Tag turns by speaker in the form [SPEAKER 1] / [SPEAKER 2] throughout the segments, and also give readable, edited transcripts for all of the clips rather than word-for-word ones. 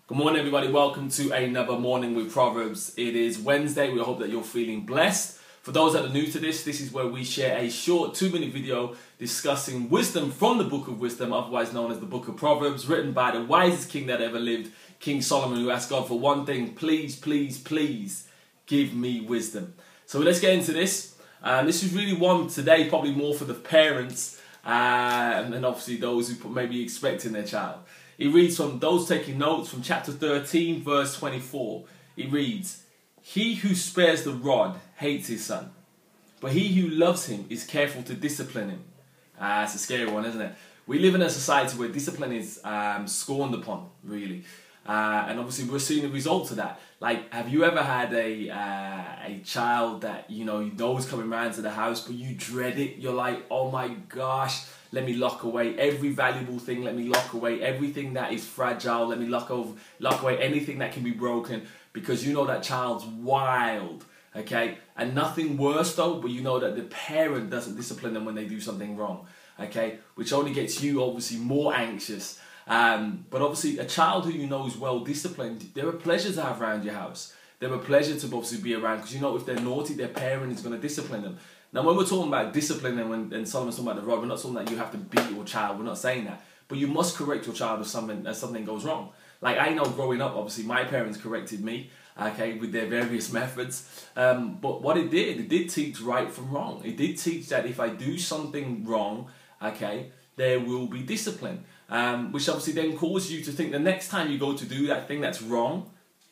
[SPEAKER 1] Good morning, everybody. Welcome to another Morning with Proverbs. It is Wednesday. We hope that you're feeling blessed. For those that are new to this is where we share a short 2-minute video discussing wisdom from the Book of Wisdom, otherwise known as the Book of Proverbs, written by the wisest king that ever lived, King Solomon, who asked God for one thing: please, please, please give me wisdom. So let's get into this. This is really one today, probably more for the parents and obviously those who may be expecting their child. It reads, from those taking notes, from chapter 13, verse 24. It reads, "He who spares the rod hates his son, but he who loves him is careful to discipline him." It's a scary one, isn't it? We live in a society where discipline is scorned upon, really. And obviously we're seeing the results of that. Like, have you ever had a child that you know is coming round to the house, but you dread it? You're like, oh my gosh, let me lock away every valuable thing. Let me lock away everything that is fragile. Let me lock away anything that can be broken, because you know that child's wild. Okay, and nothing worse though, but you know that the parent doesn't discipline them when they do something wrong. Okay, which only gets you obviously more anxious. But obviously a child who you know is well disciplined, they're a pleasure to have around your house. They're a pleasure to obviously be around, because you know if they're naughty, their parent is going to discipline them. Now when we're talking about discipline and Solomon's talking about the rod, we're not talking that you have to beat your child. We're not saying that. But you must correct your child if something goes wrong. Like, I know growing up, obviously my parents corrected me, okay, with their various methods. But what it did teach right from wrong. It did teach that if I do something wrong, okay, there will be discipline. Which obviously then causes you to think the next time you go to do that thing that's wrong,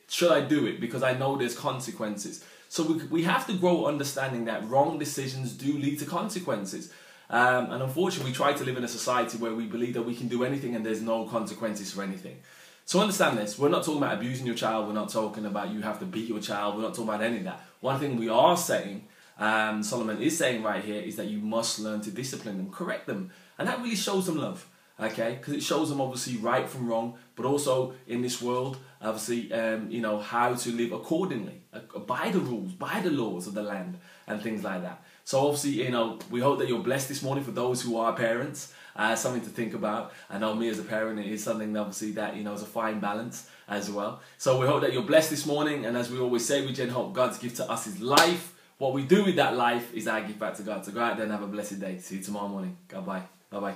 [SPEAKER 1] should I do it? Because I know there's consequences. So we have to grow understanding that wrong decisions do lead to consequences. And unfortunately, we try to live in a society where we believe that we can do anything and there's no consequences for anything. So understand this. We're not talking about abusing your child. We're not talking about you have to beat your child. We're not talking about any of that. One thing we are saying, Solomon is saying right here, is that you must learn to discipline them, correct them. And that really shows them love. Okay, because it shows them obviously right from wrong, but also in this world, obviously, how to live accordingly, by the rules, by the laws of the land, and things like that. So obviously, we hope that you're blessed this morning. For those who are parents, something to think about. I know me as a parent, it is something obviously that is a fine balance as well. So we hope that you're blessed this morning, and as we always say, we gen hope God's gift to us is life. What we do with that life is our gift back to God. So go out there and have a blessed day. See you tomorrow morning. Goodbye. Bye bye.